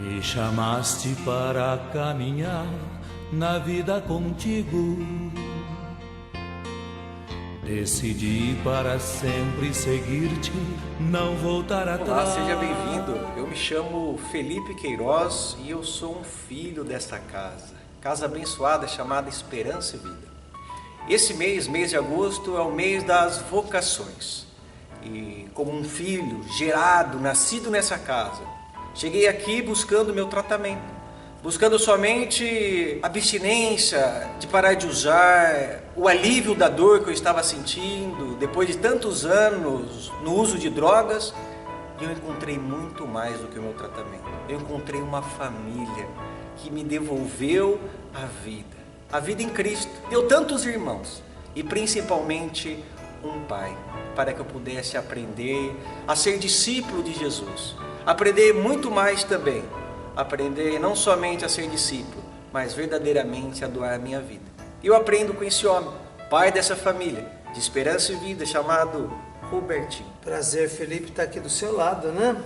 Me chamaste para caminhar na vida contigo. Decidi para sempre seguir-te, não voltar atrás. Olá, seja bem-vindo. Eu me chamo Felipe Queiroz e eu sou um filho desta casa. Casa abençoada chamada Esperança e Vida. Esse mês de agosto, é o mês das vocações. E como um filho gerado, nascido nessa casa, cheguei aqui buscando meu tratamento, buscando somente abstinência, de parar de usar, o alívio da dor que eu estava sentindo depois de tantos anos no uso de drogas. E eu encontrei muito mais do que o meu tratamento. Eu encontrei uma família que me devolveu a vida em Cristo. Deu tantos irmãos e principalmente um pai, para que eu pudesse aprender a ser discípulo de Jesus. Aprender muito mais também. Aprender não somente a ser discípulo, mas verdadeiramente a doar a minha vida. E eu aprendo com esse homem, pai dessa família, de Esperança e Vida, chamado Robertinho. Prazer, Felipe, estar aqui do seu lado, né?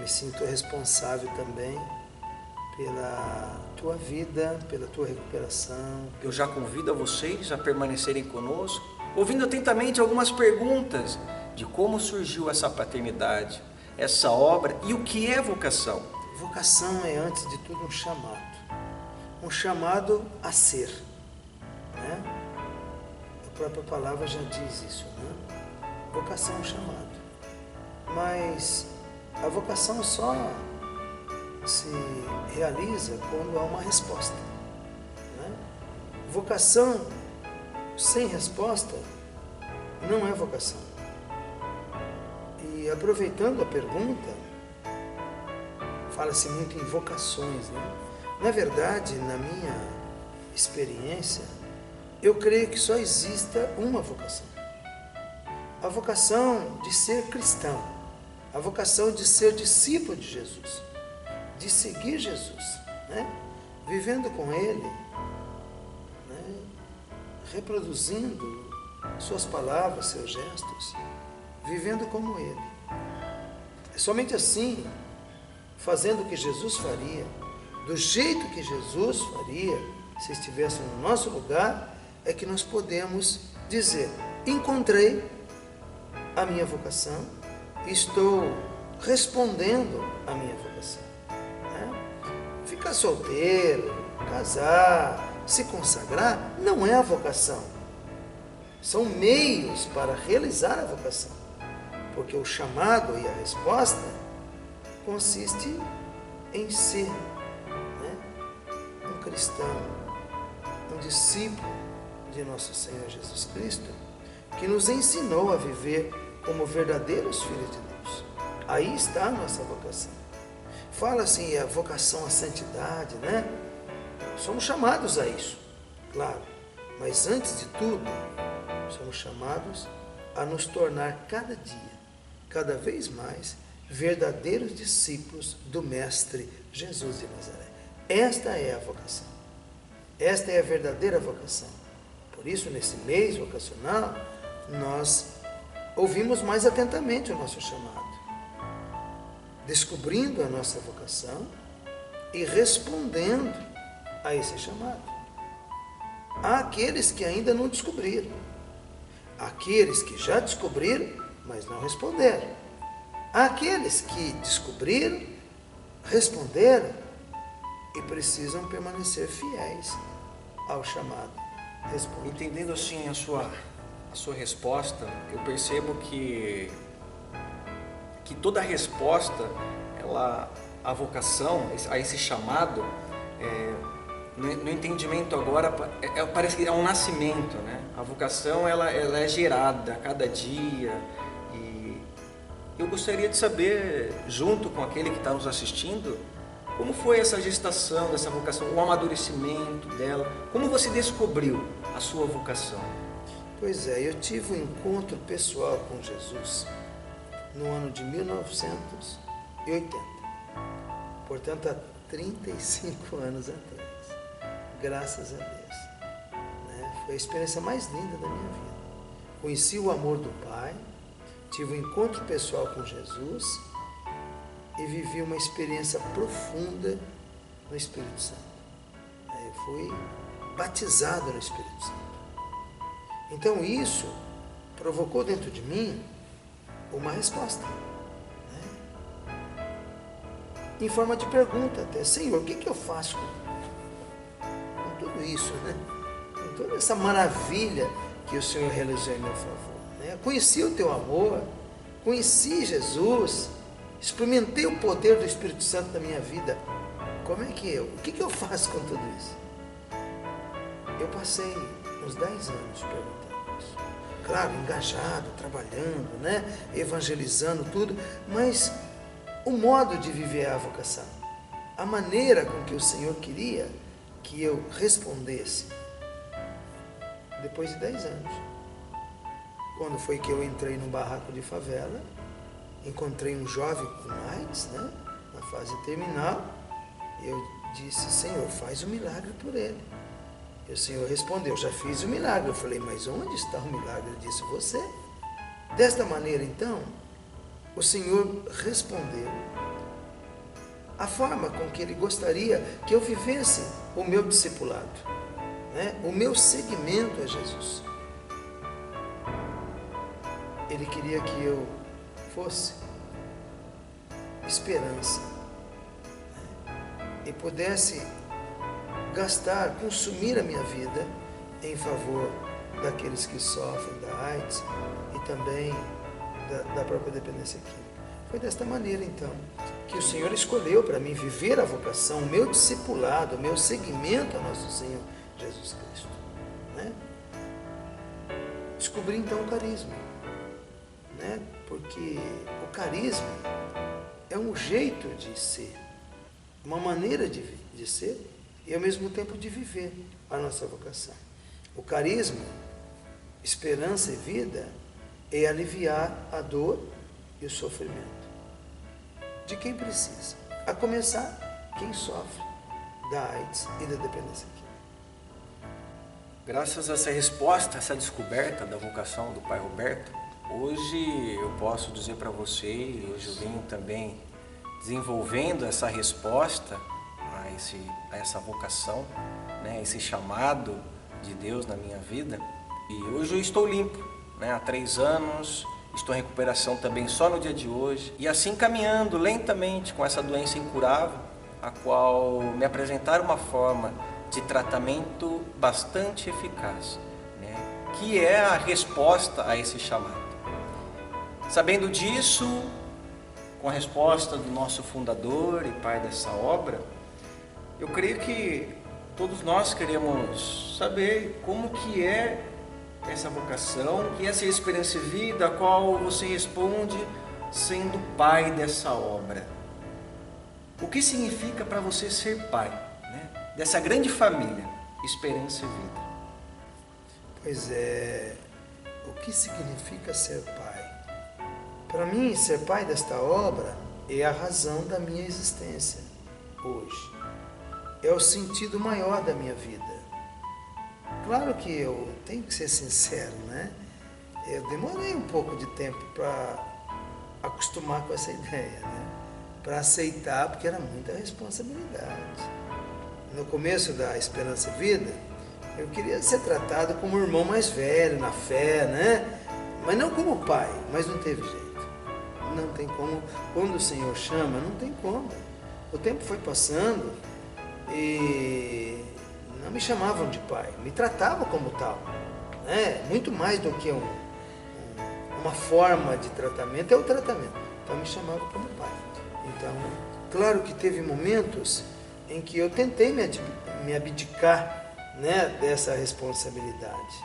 Me sinto responsável também pela tua vida, pela tua recuperação. Eu já convido a vocês a permanecerem conosco, ouvindo atentamente algumas perguntas de como surgiu essa paternidade, essa obra e o que é vocação. Vocação é, antes de tudo, um chamado a ser, né? A própria palavra já diz isso, né? Vocação é um chamado, mas a vocação só se realiza quando há uma resposta, né? Vocação sem resposta não é vocação. E aproveitando a pergunta, fala-se muito em vocações, né? Na verdade, na minha experiência, eu creio que só exista uma vocação. A vocação de ser cristão, a vocação de ser discípulo de Jesus, de seguir Jesus, né? Vivendo com Ele, né? Reproduzindo suas palavras, seus gestos, vivendo como Ele. É somente assim, fazendo o que Jesus faria, do jeito que Jesus faria, se estivesse no nosso lugar, é que nós podemos dizer: encontrei a minha vocação, estou respondendo à minha vocação. Ficar solteiro, casar, se consagrar, não é a vocação. São meios para realizar a vocação. Porque o chamado e a resposta consiste em ser, né, um cristão, um discípulo de nosso Senhor Jesus Cristo, que nos ensinou a viver como verdadeiros filhos de Deus. Aí está a nossa vocação. Fala-se a vocação à santidade, né? Somos chamados a isso, claro. Mas antes de tudo, somos chamados a nos tornar cada dia, cada vez mais, verdadeiros discípulos do Mestre Jesus de Nazaré. Esta é a vocação. Esta é a verdadeira vocação. Por isso, nesse mês vocacional, nós ouvimos mais atentamente o nosso chamado, descobrindo a nossa vocação e respondendo a esse chamado. Há aqueles que ainda não descobriram, aqueles que já descobriram, mas não responderam. Há aqueles que descobriram, responderam e precisam permanecer fiéis ao chamado. Responde. Entendendo assim a sua resposta, eu percebo que toda resposta, a vocação, a esse chamado, no entendimento agora, parece que é um nascimento, né? A vocação ela é gerada a cada dia. E eu gostaria de saber, junto com aquele que está nos assistindo, como foi essa gestação dessa vocação, o amadurecimento dela, como você descobriu a sua vocação? Pois é, eu tive um encontro pessoal com Jesus no ano de 1980, portanto há 35 anos atrás, graças a Deus, foi a experiência mais linda da minha vida. Conheci o amor do Pai, tive um encontro pessoal com Jesus e vivi uma experiência profunda no Espírito Santo. Eu fui batizado no Espírito Santo. Então isso provocou dentro de mim uma resposta, né? Em forma de pergunta até: Senhor, o que eu faço com tudo isso, né? Com toda essa maravilha que o Senhor realizou em meu favor, né? Conheci o teu amor, conheci Jesus, experimentei o poder do Espírito Santo na minha vida. Como é que o que eu faço com tudo isso? Eu passei uns 10 anos perguntando isso. Claro, engajado, trabalhando, né? Evangelizando tudo, mas o modo de viver a vocação, a maneira com que o Senhor queria que eu respondesse, depois de 10 anos, quando foi que eu entrei num barraco de favela, encontrei um jovem com AIDS, né? Na fase terminal, e eu disse: Senhor, faz um milagre por ele. E o Senhor respondeu: já fiz o milagre. Eu falei: mas onde está o milagre? Ele disse: você. Desta maneira, então, o Senhor respondeu a forma com que Ele gostaria que eu vivesse o meu discipulado, né? O meu seguimento a Jesus. Ele queria que eu fosse esperança, né? E pudesse gastar, consumir a minha vida em favor daqueles que sofrem da AIDS e também da própria dependência química. Foi desta maneira, então, que o Senhor escolheu para mim viver a vocação, o meu discipulado, o meu seguimento a nosso Senhor Jesus Cristo, né? Descobri, então, o carisma, né? Porque o carisma é um jeito de ser, uma maneira de ser e, ao mesmo tempo, de viver a nossa vocação. O carisma, esperança e vida, é aliviar a dor e o sofrimento de quem precisa, a começar quem sofre da AIDS e da dependência química. Graças a essa resposta, essa descoberta da vocação do Pai Roberto, hoje eu posso dizer para você, e hoje eu venho também desenvolvendo essa resposta a essa vocação, né, esse chamado de Deus na minha vida. E hoje eu estou limpo, né, há 3 anos, estou em recuperação também só no dia de hoje, e assim caminhando lentamente com essa doença incurável, a qual me apresentaram uma forma de tratamento bastante eficaz, né, que é a resposta a esse chamado. Sabendo disso, com a resposta do nosso fundador e pai dessa obra, eu creio que todos nós queremos saber como que é essa vocação, que é essa experiência de vida, a qual você responde sendo pai dessa obra. O que significa para você ser pai, né, dessa grande família, Esperança e Vida? Pois é, o que significa ser pai? Para mim, ser pai desta obra é a razão da minha existência hoje. É o sentido maior da minha vida. Claro que eu tenho que ser sincero, né? Eu demorei um pouco de tempo para acostumar com essa ideia, né? Para aceitar, porque era muita responsabilidade. No começo da Esperança e Vida, eu queria ser tratado como um irmão mais velho, na fé, né? Mas não como pai, mas não teve jeito. Não tem como. Quando o Senhor chama, não tem como. O tempo foi passando e não me chamavam de pai, me tratavam como tal, né? Muito mais do que uma forma de tratamento, é o tratamento. Então me chamavam como pai. Então, claro que teve momentos em que eu tentei me abdicar, né, dessa responsabilidade,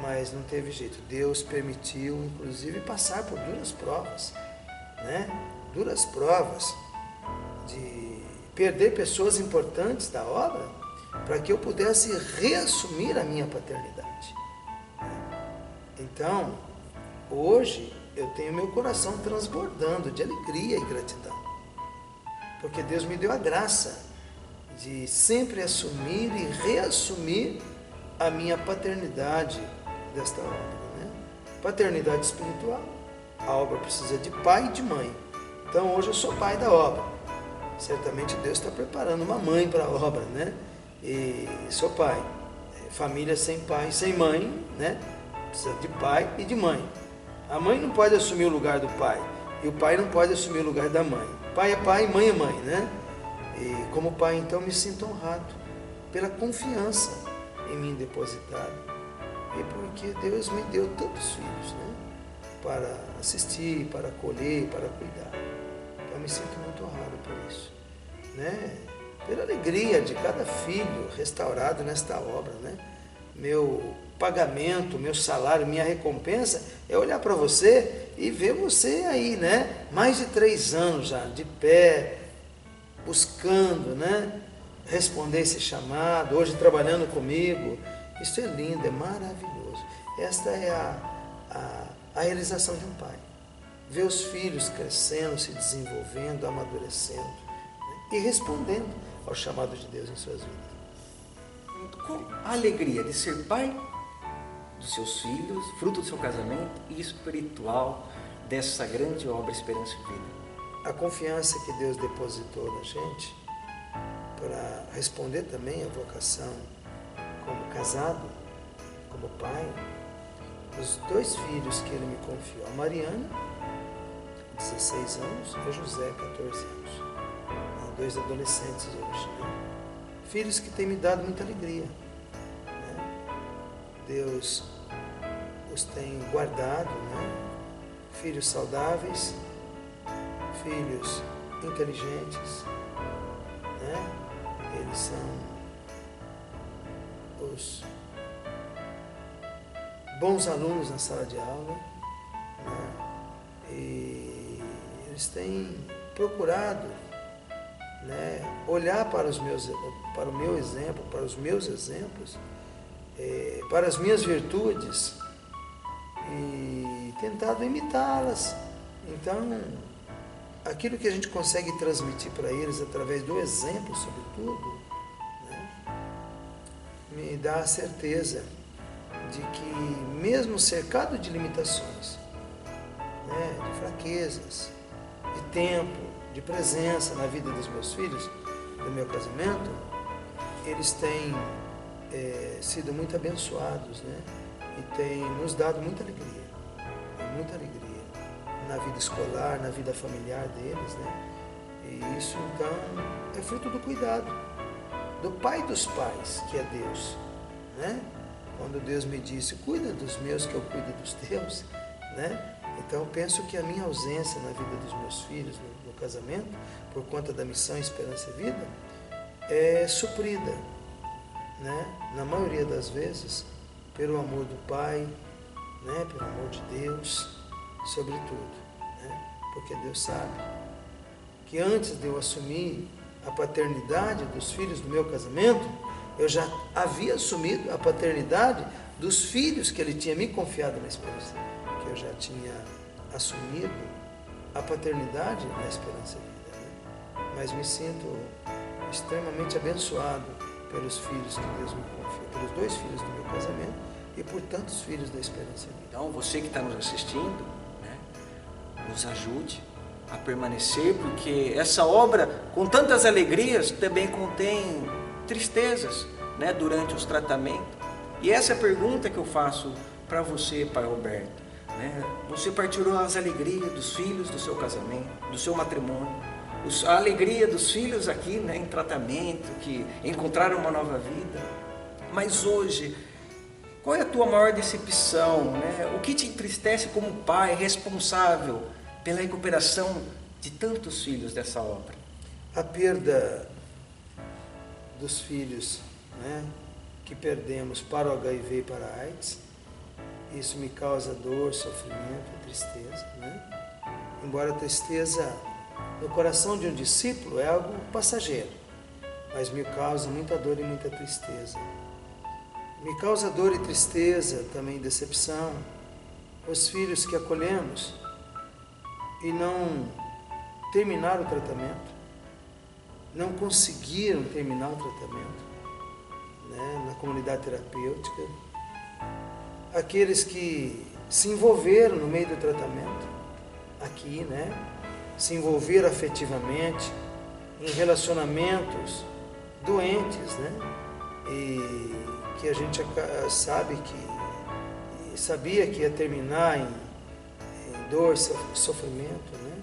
mas não teve jeito. Deus permitiu, inclusive, passar por duras provas, né? Duras provas de perder pessoas importantes da obra para que eu pudesse reassumir a minha paternidade. Então, hoje eu tenho meu coração transbordando de alegria e gratidão, porque Deus me deu a graça de sempre assumir e reassumir a minha paternidade desta obra, né? Paternidade espiritual. A obra precisa de pai e de mãe. Então hoje eu sou pai da obra. Certamente Deus está preparando uma mãe para a obra, né? E sou pai. Família sem pai, sem mãe, né? Precisa de pai e de mãe. A mãe não pode assumir o lugar do pai e o pai não pode assumir o lugar da mãe. Pai é pai, mãe é mãe, né? E como pai, então, me sinto honrado pela confiança em mim depositada e porque Deus me deu tantos filhos, né? Para assistir, para acolher, para cuidar. Então, me sinto muito honrado por isso, né? Pela alegria de cada filho restaurado nesta obra, né? Meu pagamento, meu salário, minha recompensa é olhar para você e ver você aí, né? Mais de 3 anos já, de pé, buscando, né? Responder esse chamado, hoje trabalhando comigo. Isso é lindo, é maravilhoso. Esta é a realização de um pai. Ver os filhos crescendo, se desenvolvendo, amadurecendo, né? E respondendo ao chamado de Deus em suas vidas. Qual a alegria de ser pai dos seus filhos, fruto do seu casamento e espiritual dessa grande obra Esperança e Vida? A confiança que Deus depositou na gente para responder também à vocação como casado, como pai, os 2 filhos que Ele me confiou, a Mariana, 16 anos, e o José, 14 anos. 2 adolescentes hoje, né? Filhos que têm me dado muita alegria, né? Deus os tem guardado, né? Filhos saudáveis, filhos inteligentes, né? Eles são os bons alunos na sala de aula, né? E eles têm procurado, né, olhar para o meu exemplo, para os meus exemplos, para as minhas virtudes e tentado imitá-las. Então, aquilo que a gente consegue transmitir para eles através do exemplo, sobretudo, né, me dá a certeza de que, mesmo cercado de limitações, né, de fraquezas, de tempo, de presença na vida dos meus filhos, do meu casamento, eles têm sido muito abençoados, né? E têm nos dado muita alegria na vida escolar, na vida familiar deles, né? E isso, então, é fruto do cuidado do Pai dos pais, que é Deus, né? Quando Deus me disse, cuida dos meus que eu cuido dos teus, né? Então, eu penso que a minha ausência na vida dos meus filhos, no casamento, por conta da missão Esperança e Vida, é suprida, né? Na maioria das vezes, pelo amor do Pai, né? Pelo amor de Deus, sobretudo, né? Porque Deus sabe que antes de eu assumir a paternidade dos filhos do meu casamento, eu já havia assumido a paternidade dos filhos que Ele tinha me confiado na Esperança, que eu já tinha assumido a paternidade na Esperança e Vida, né? Mas me sinto extremamente abençoado pelos filhos que Deus me confiou, pelos 2 filhos do meu casamento e por tantos filhos da Esperança e Vida. Então, você que está nos assistindo, né, nos ajude a permanecer, porque essa obra, com tantas alegrias, também contém tristezas, né, durante os tratamentos. E essa é a pergunta que eu faço para você, Pai Roberto, né? Você partilhou as alegrias dos filhos do seu casamento, do seu matrimônio, a alegria dos filhos aqui, né, em tratamento, que encontraram uma nova vida. Mas hoje, qual é a tua maior decepção, né? O que te entristece como pai responsável pela recuperação de tantos filhos dessa obra? A perda dos filhos, né, que perdemos para o HIV e para a AIDS, isso me causa dor, sofrimento, tristeza, né? Embora a tristeza no coração de um discípulo é algo passageiro, mas me causa muita dor e muita tristeza. Me causa dor e tristeza, também decepção, os filhos que acolhemos e não terminaram o tratamento, não conseguiram terminar o tratamento, né, na comunidade terapêutica. Aqueles que se envolveram no meio do tratamento, aqui, né, se envolver afetivamente em relacionamentos doentes, né? E que a gente sabia que ia terminar em dor, sofrimento, né?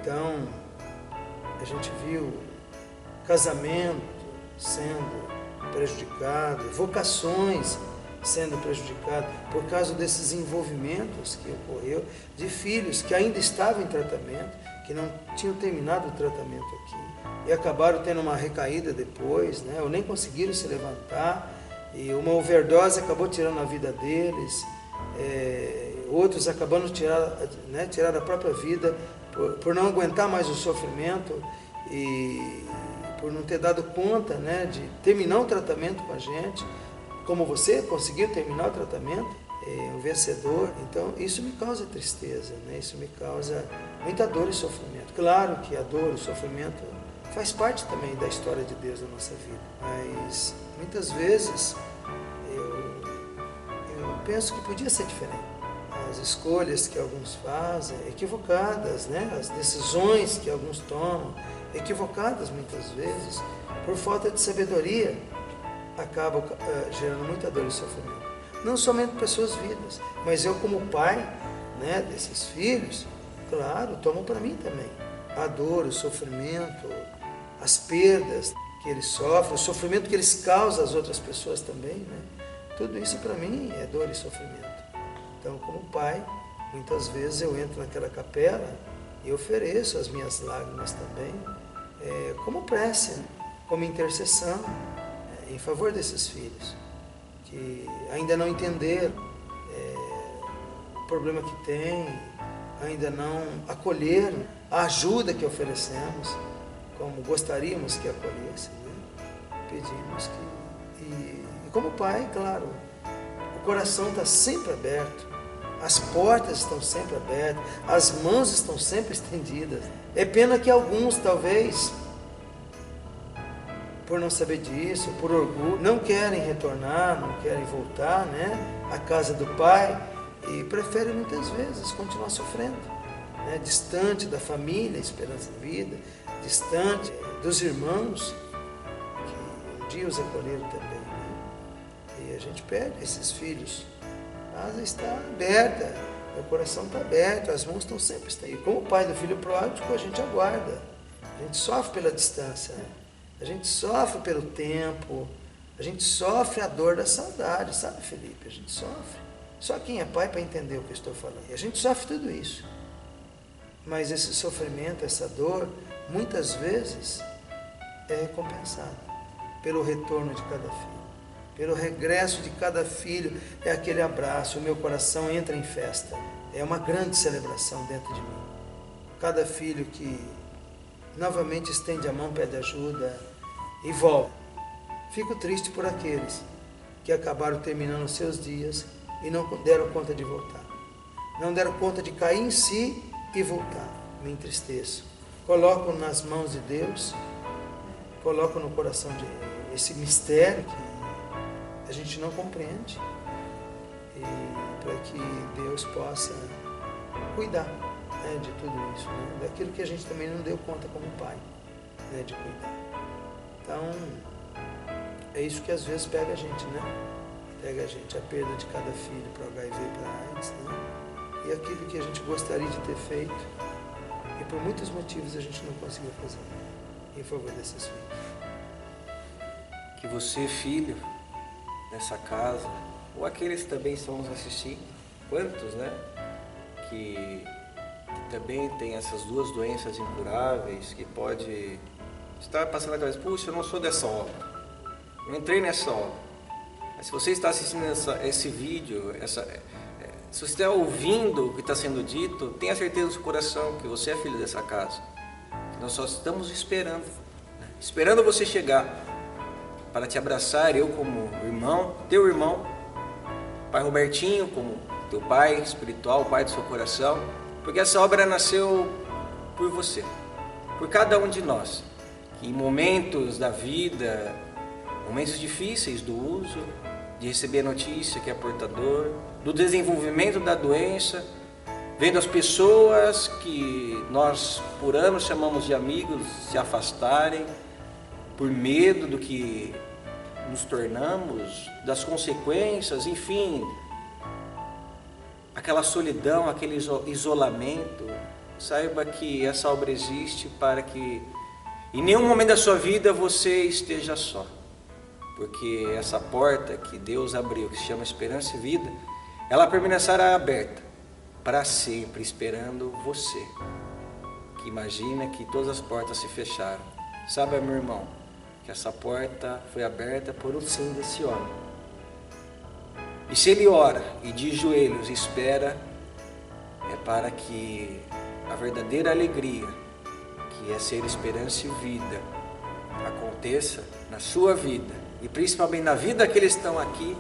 Então, a gente viu casamento sendo prejudicado, vocações sendo prejudicadas por causa desses envolvimentos que ocorreu de filhos que ainda estavam em tratamento, que não tinham terminado o tratamento aqui e acabaram tendo uma recaída depois, né? Ou nem conseguiram se levantar, e uma overdose acabou tirando a vida deles, outros acabando tirar a própria vida por não aguentar mais o sofrimento e por não ter dado conta, né, de terminar o tratamento com a gente, como você conseguiu terminar o tratamento, um vencedor. Então isso me causa tristeza, né? Isso me causa muita dor e sofrimento. Claro que a dor e o sofrimento faz parte também da história de Deus na nossa vida, mas muitas vezes eu penso que podia ser diferente. As escolhas que alguns fazem, equivocadas, né? As decisões que alguns tomam, equivocadas muitas vezes, por falta de sabedoria, acabam gerando muita dor e sofrimento. Não somente para suas vidas, mas eu como pai, né, desses filhos, claro, tomo para mim também. A dor, o sofrimento, as perdas que eles sofrem, o sofrimento que eles causam às outras pessoas também, né? Tudo isso para mim é dor e sofrimento. Então, como pai, muitas vezes eu entro naquela capela e ofereço as minhas lágrimas também, como prece, como intercessão, em favor desses filhos, que ainda não entenderam o problema que têm, ainda não acolheram a ajuda que oferecemos, como gostaríamos que acolhessem, né? Pedimos que... E como pai, claro, o coração está sempre aberto, as portas estão sempre abertas, as mãos estão sempre estendidas. É pena que alguns, talvez, por não saber disso, por orgulho, não querem retornar, não querem voltar, né, à casa do Pai, e preferem muitas vezes continuar sofrendo, né, distante da família, esperança de vida, distante dos irmãos que um dia os acolheram também, né? E a gente perde esses filhos. A casa está aberta, o coração está aberto, as mãos estão sempre estendidas. Como pai do filho pródigo, a gente aguarda, a gente sofre pela distância, né? A gente sofre pelo tempo, a gente sofre a dor da saudade, sabe, Felipe? A gente sofre. Só quem é pai para entender o que eu estou falando. E a gente sofre tudo isso. Mas esse sofrimento, essa dor, muitas vezes é recompensado pelo retorno de cada filho, pelo regresso de cada filho. É aquele abraço, o meu coração entra em festa. É uma grande celebração dentro de mim. Cada filho que novamente estende a mão, pede ajuda e volta. Fico triste por aqueles que acabaram terminando seus dias e não deram conta de voltar. Não deram conta de cair em si e voltar. Me entristeço. Coloco nas mãos de Deus, coloco no coração de esse mistério que a gente não compreende, e para que Deus possa cuidar, né, de tudo isso, né, daquilo que a gente também não deu conta como pai, né, de cuidar. Então, é isso que às vezes pega a gente, né? Pega a gente a perda de cada filho para o HIV e para a AIDS, né? E aquilo que a gente gostaria de ter feito e por muitos motivos a gente não conseguiu fazer em favor desses filhos. Que você, filho, nessa casa, ou aqueles que também estão nos assistindo, quantos, né? Que também tem essas duas doenças incuráveis, que pode estar passando na cabeça, puxa, eu não sou dessa obra, eu entrei nessa obra. Mas se você está assistindo esse vídeo, se você está ouvindo o que está sendo dito, tenha certeza do seu coração que você é filho dessa casa. Que nós só estamos esperando, né? Esperando você chegar para te abraçar, eu como irmão, teu irmão, pai Robertinho como teu pai espiritual, pai do seu coração, porque essa obra nasceu por você, por cada um de nós, que em momentos da vida, momentos difíceis do uso, de receber a notícia que é portador, do desenvolvimento da doença, vendo as pessoas que nós por anos chamamos de amigos se afastarem por medo do que nos tornamos, das consequências, enfim, aquela solidão, aquele isolamento. Saiba que essa obra existe para que em nenhum momento da sua vida você esteja só, porque essa porta que Deus abriu, que se chama Esperança e Vida, ela permanecerá aberta para sempre, esperando você, que imagina que todas as portas se fecharam. Sabe, meu irmão, que essa porta foi aberta por um sim desse homem. E se ele ora e de joelhos espera, é para que a verdadeira alegria, que é ser esperança e vida, aconteça na sua vida, e principalmente na vida daqueles que estão aqui,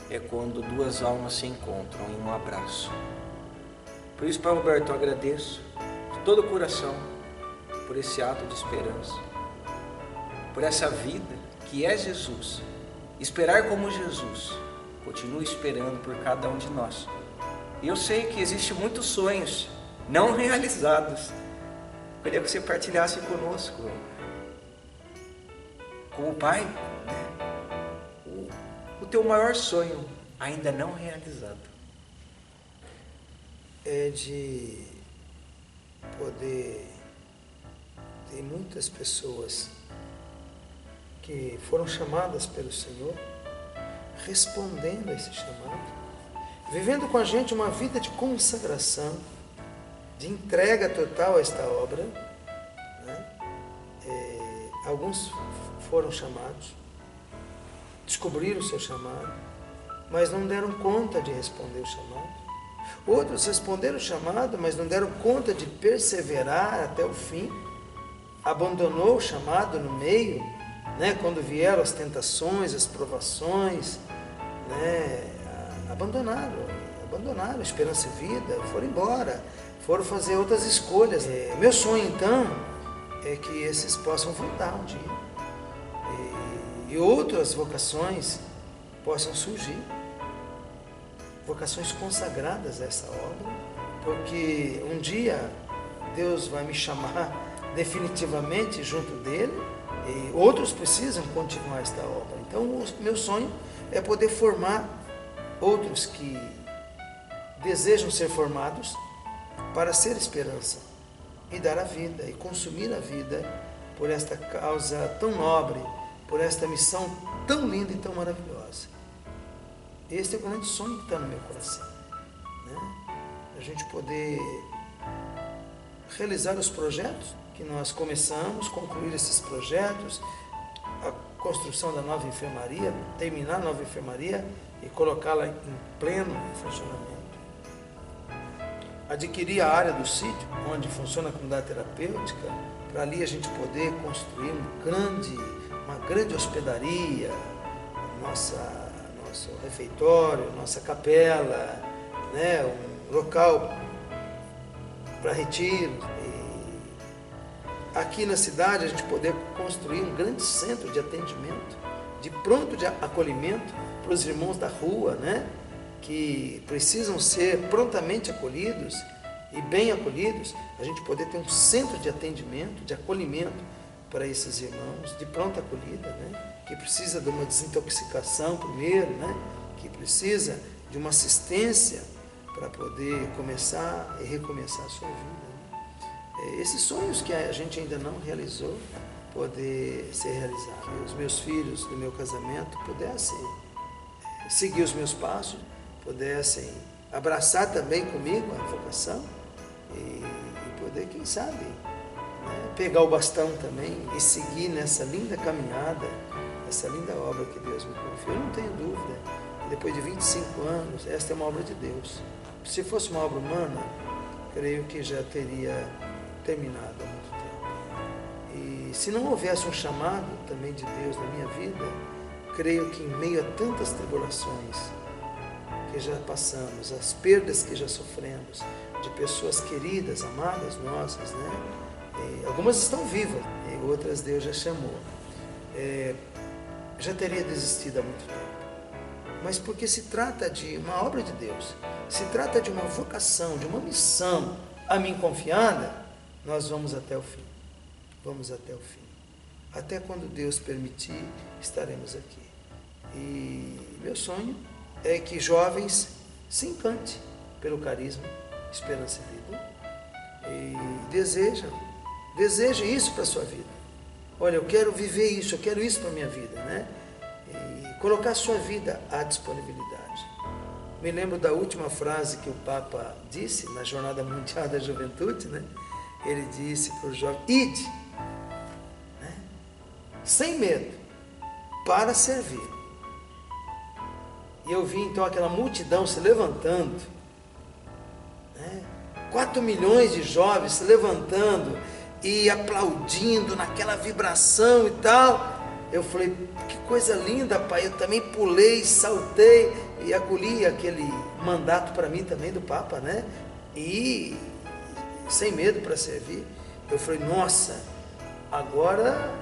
é quando duas almas se encontram em um abraço. Por isso, Pai Roberto, eu agradeço de todo o coração por esse ato de esperança, por essa vida que é Jesus. Esperar como Jesus. Continue esperando por cada um de nós. E eu sei que existem muitos sonhos não realizados. Eu queria que você partilhasse conosco, como pai, né? O teu maior sonho ainda não realizado. É de poder ter muitas pessoas que foram chamadas pelo Senhor, respondendo a esse chamado, vivendo com a gente uma vida de consagração, de entrega total a esta obra, né? Alguns foram chamados, descobriram o seu chamado, mas não deram conta de responder o chamado. Outros responderam o chamado, mas não deram conta de perseverar até o fim. Abandonou o chamado no meio, né? Quando vieram as tentações, as provações, né? Abandonaram Esperança e Vida, foram embora, foram fazer outras escolhas. Meu sonho, então, é que esses possam voltar um dia e outras vocações possam surgir, vocações consagradas a essa obra, porque um dia Deus vai me chamar definitivamente junto dele e outros precisam continuar esta obra. Então, o meu sonho é poder formar outros que desejam ser formados para ser esperança e dar a vida e consumir a vida por esta causa tão nobre, por esta missão tão linda e tão maravilhosa. Este é o grande sonho que está no meu coração, né? A gente poder realizar os projetos que nós começamos, concluir esses projetos, a construção da nova enfermaria, terminar a nova enfermaria e colocá-la em pleno funcionamento. Adquirir a área do sítio, onde funciona a comunidade terapêutica, para ali a gente poder construir uma grande hospedaria, nosso refeitório, nossa capela, né? Um local para retiro. E aqui na cidade a gente poder construir um grande centro de atendimento, de pronto de acolhimento para os irmãos da rua, né? Que precisam ser prontamente acolhidos e bem acolhidos, a gente poder ter um centro de atendimento, de acolhimento para esses irmãos, de pronta acolhida, né? Que precisa de uma desintoxicação primeiro, né? Que precisa de uma assistência para poder começar e recomeçar a sua vida. Esses sonhos que a gente ainda não realizou, poder ser realizado. Que os meus filhos do meu casamento pudessem seguir os meus passos, pudessem abraçar também comigo a vocação e poder, quem sabe, né, pegar o bastão também e seguir nessa linda caminhada, essa linda obra que Deus me confiou. Eu não tenho dúvida que depois de 25 anos, esta é uma obra de Deus. Se fosse uma obra humana, creio que já teria terminado há muito tempo. E se não houvesse um chamado também de Deus na minha vida, creio que em meio a tantas tribulações que já passamos, as perdas que já sofremos, de pessoas queridas, amadas nossas, né? Algumas estão vivas e outras Deus já chamou. Já teria desistido há muito tempo. mas porque se trata de uma obra de Deus, se trata de uma vocação, de uma missão a mim confiada, nós vamos até o fim. Vamos até o fim. Até quando Deus permitir, estaremos aqui. E meu sonho é que jovens se encantem pelo carisma Esperança e Vida e desejem isso para a sua vida. Olha, eu quero viver isso, eu quero isso para a minha vida, né? E colocar a sua vida à disponibilidade. Me lembro da última frase que o Papa disse na Jornada Mundial da Juventude, né? Ele disse para o jovem: ide, né? Sem medo, para servir. E eu vi então aquela multidão se levantando, né? 4 milhões de jovens se levantando e aplaudindo naquela vibração e tal. Eu falei, que coisa linda, pai. Eu também pulei, saltei e acolhi aquele mandato para mim também do Papa, né? E sem medo para servir. Eu falei, nossa, agora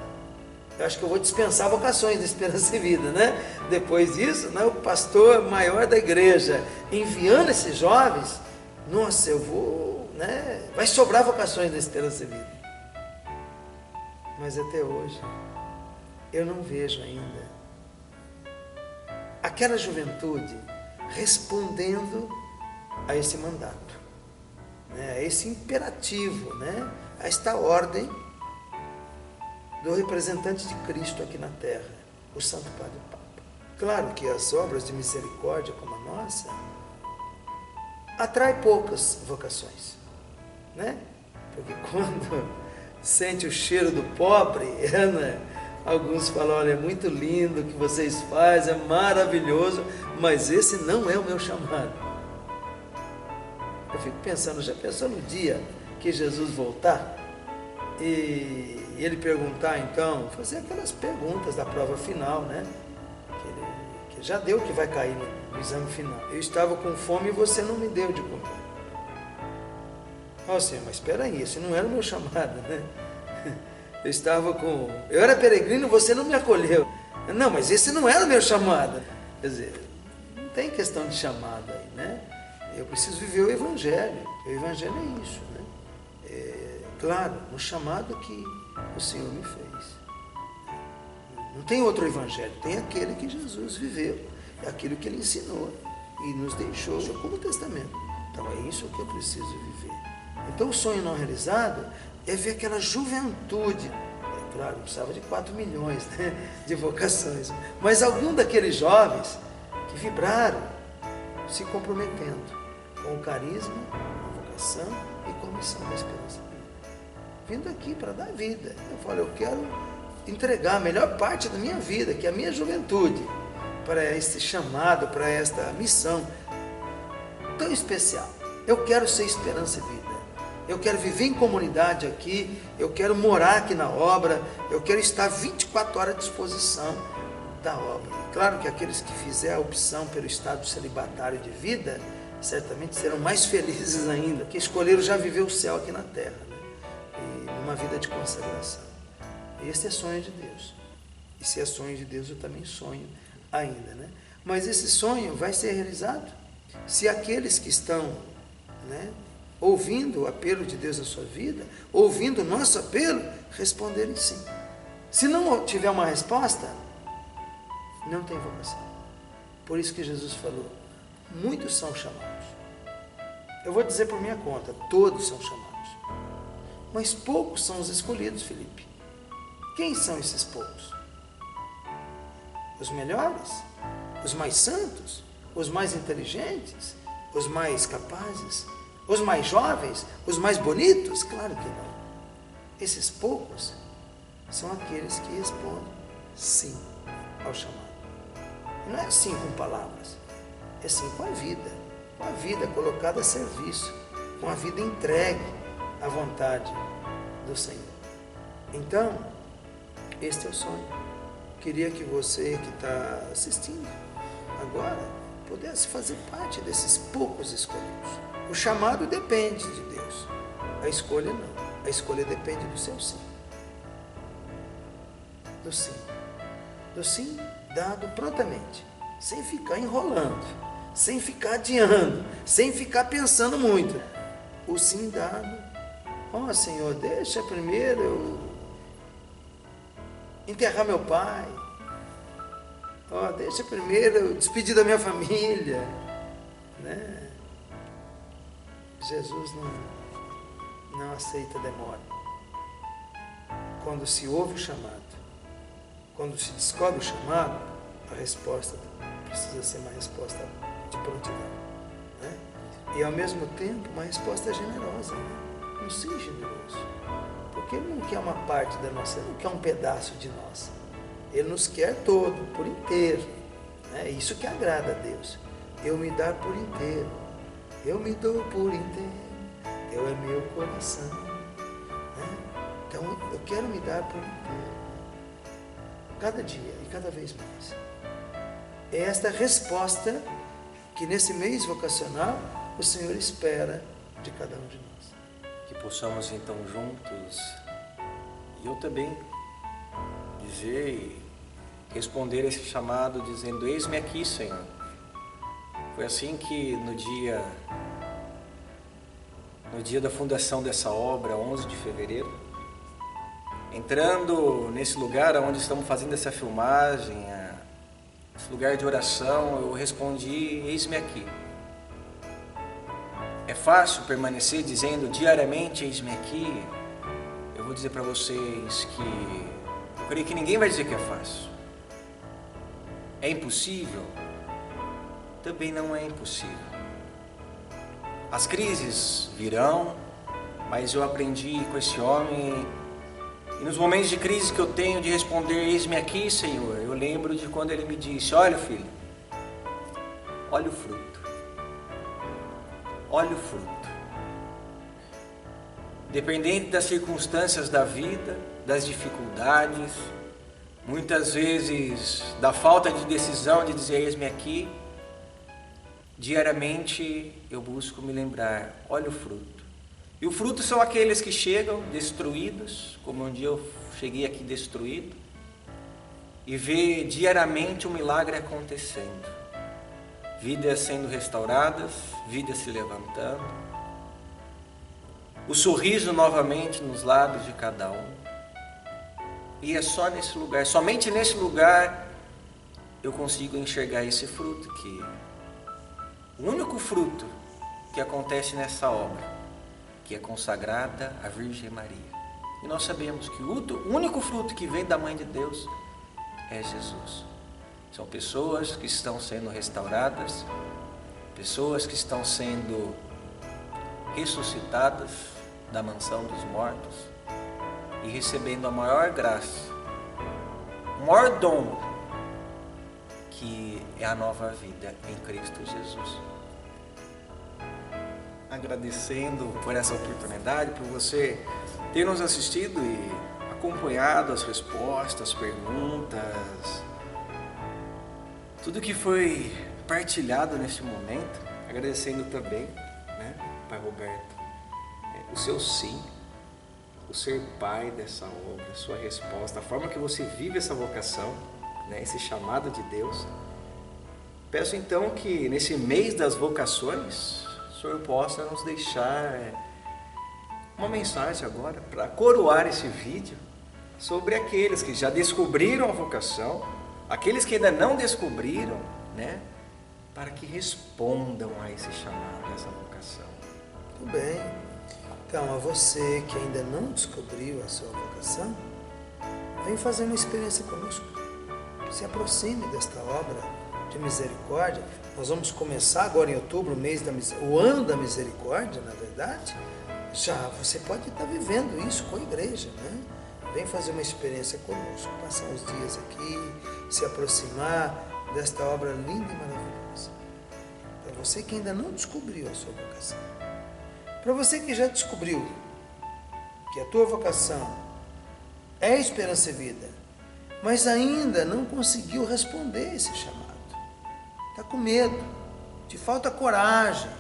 eu acho que eu vou dispensar vocações da Esperança e Vida, né? Depois disso, né, o pastor maior da igreja enviando esses jovens, nossa, eu vou, né? Vai sobrar vocações da Esperança e Vida. Mas até hoje eu não vejo ainda aquela juventude respondendo a esse mandato, né? A esse imperativo, né? A esta ordem do representante de Cristo aqui na terra, o Santo Padre Papa. Claro que as obras de misericórdia como a nossa atrai poucas vocações, né? Porque quando sente o cheiro do pobre, né? Alguns falam, olha, é muito lindo o que vocês fazem, é maravilhoso, mas esse não é o meu chamado. Eu fico pensando, já pensou no dia que Jesus voltar e ele perguntar então, fazer aquelas perguntas da prova final, né? Que já deu que vai cair no exame final. Eu estava com fome e você não me deu de comer. Ó Senhor, mas espera aí, esse não era o meu chamado, né? Eu era peregrino, você não me acolheu. Não, mas esse não era o meu chamado. Quer dizer, não tem questão de chamado aí, né? Eu preciso viver o Evangelho. O Evangelho é isso, né? Claro, no chamado que o Senhor me fez. Não tem outro Evangelho, tem aquele que Jesus viveu, é aquilo que Ele ensinou e nos deixou como testamento. Então é isso que eu preciso viver. Então o sonho não realizado é ver aquela juventude. É claro, precisava de 4 milhões, né, de vocações, mas algum daqueles jovens que vibraram, se comprometendo com o carisma, com a vocação e com a missão da Esperança e Vida. Vindo aqui para dar vida. Eu falo, eu quero entregar a melhor parte da minha vida, que é a minha juventude, para este chamado, para esta missão tão especial. Eu quero ser Esperança e Vida. Eu quero viver em comunidade aqui, eu quero morar aqui na obra, eu quero estar 24 horas à disposição da obra. Claro que aqueles que fizerem a opção pelo estado celibatário de vida, certamente serão mais felizes ainda, que escolheram já viver o céu aqui na terra, né? E numa vida de consagração. Esse é sonho de Deus. E se é sonho de Deus, eu também sonho ainda, né? Mas esse sonho vai ser realizado se aqueles que estão, né, ouvindo o apelo de Deus na sua vida, ouvindo o nosso apelo, responderem sim. Se não tiver uma resposta, não tem vocação. Por isso que Jesus falou, muitos são chamados. Eu vou dizer por minha conta, todos são chamados. Mas poucos são os escolhidos, Felipe. Quem são esses poucos? Os melhores? Os mais santos? Os mais inteligentes? Os mais capazes? Os mais jovens? Os mais bonitos? Claro que não. Esses poucos são aqueles que respondem sim ao chamado. E não é sim com palavras, é sim com a vida colocada a serviço, com a vida entregue à vontade do Senhor. Então, este é o sonho. Queria que você que está assistindo agora pudesse fazer parte desses poucos escolhidos. O chamado depende de Deus, a escolha não. A escolha depende do seu sim. Do sim. Do sim dado prontamente, sem ficar enrolando, sem ficar adiando, sem ficar pensando muito. O sim dado. Ó, Senhor, deixa primeiro eu enterrar meu pai. Ó, deixa primeiro eu despedir da minha família, né? Jesus não aceita demora. Quando se ouve o chamado, quando se descobre o chamado, a resposta precisa ser uma resposta de prontidão, né? E ao mesmo tempo uma resposta generosa, né? Não seja generoso, porque Ele não quer uma parte da nossa, Ele não quer um pedaço de nós, Ele nos quer todo, por inteiro, né? Isso que agrada a Deus. Eu me dar por inteiro, eu me dou por inteiro, Teu é meu coração, né? Então eu quero me dar por inteiro, cada dia e cada vez mais. É esta resposta que nesse mês vocacional o Senhor espera de cada um de nós. Que possamos então juntos, e eu também, dizer e responder esse chamado dizendo: eis-me aqui, Senhor. Foi assim que no dia da fundação dessa obra, 11 de fevereiro, entrando nesse lugar onde estamos fazendo essa filmagem, esse lugar de oração, eu respondi: eis-me aqui. É fácil permanecer dizendo diariamente: eis-me aqui? Eu vou dizer para vocês que eu creio que ninguém vai dizer que é fácil. É impossível? Também não é impossível. As crises virão, mas eu aprendi com esse homem, e nos momentos de crise que eu tenho de responder: eis-me aqui, Senhor, eu lembro de quando ele me disse: olha, filho, olha o fruto. Olha o fruto. Dependente das circunstâncias da vida, das dificuldades, muitas vezes da falta de decisão de dizer: eis-me aqui, diariamente eu busco me lembrar: olha o fruto. E o fruto são aqueles que chegam destruídos, como um dia eu cheguei aqui destruído, e ver diariamente um milagre acontecendo. Vidas sendo restauradas, vidas se levantando, o sorriso novamente nos lábios de cada um. E é só nesse lugar, somente nesse lugar, eu consigo enxergar esse fruto, que o único fruto que acontece nessa obra, que é consagrada à Virgem Maria. E nós sabemos que o único fruto que vem da Mãe de Deus é Jesus. São pessoas que estão sendo restauradas, pessoas que estão sendo ressuscitadas da mansão dos mortos e recebendo a maior graça, o maior dom, que é a nova vida em Cristo Jesus. Agradecendo por essa oportunidade, por você ter nos assistido e acompanhado as respostas, perguntas, tudo que foi partilhado neste momento. Agradecendo também, né, Pai Roberto, o seu sim, o ser pai dessa obra, a sua resposta, a forma que você vive essa vocação, né, esse chamado de Deus. Peço então que nesse mês das vocações, o Senhor possa nos deixar uma mensagem agora para coroar esse vídeo sobre aqueles que já descobriram a vocação, aqueles que ainda não descobriram, né, para que respondam a esse chamado, a essa vocação. Tudo bem. Então, a você que ainda não descobriu a sua vocação, vem fazer uma experiência conosco. Se aproxime desta obra de misericórdia. Nós vamos começar agora em outubro, o ano da misericórdia, na verdade. Já você pode estar vivendo isso com a igreja, né? Vem fazer uma experiência conosco, passar uns dias aqui, se aproximar desta obra linda e maravilhosa. Para você que ainda não descobriu a sua vocação. Para você que já descobriu que a tua vocação é esperança e vida, mas ainda não conseguiu responder esse chamado. Está com medo, te falta coragem,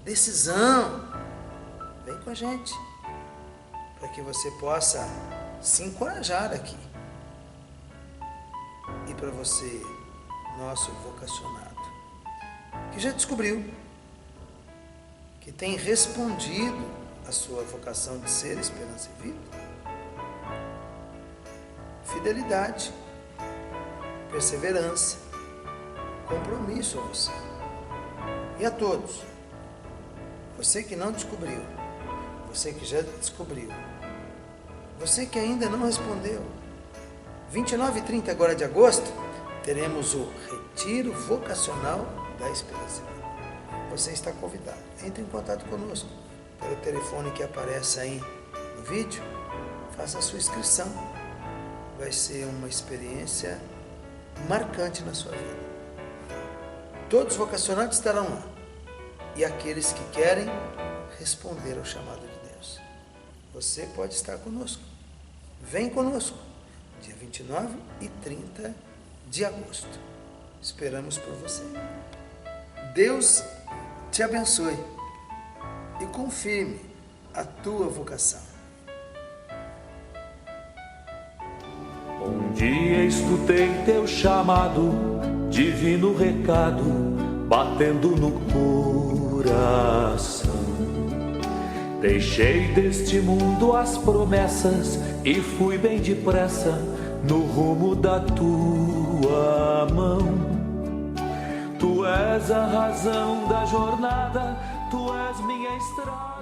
decisão. Vem com a gente, para que você possa se encorajar aqui. E para você nosso vocacionado, que já descobriu, que tem respondido à sua vocação de ser esperança e vida. Fidelidade, perseverança, compromisso a você e a todos. Você que não descobriu, você que já descobriu, você que ainda não respondeu. 29 e 30 agora de agosto, teremos o Retiro Vocacional da Esperança. Você está convidado. Entre em contato conosco pelo telefone que aparece aí no vídeo. Faça a sua inscrição. Vai ser uma experiência marcante na sua vida. Todos os vocacionados estarão lá. E aqueles que querem responder ao chamado de Deus. Você pode estar conosco. Vem conosco. Dia 29 e 30 de agosto. Esperamos por você. Deus te abençoe e confirme a tua vocação. Um dia escutei teu chamado, divino recado, batendo no coração. Deixei deste mundo as promessas e fui bem depressa no rumo da tua mão. Tu és a razão da jornada, tu és minha estrada.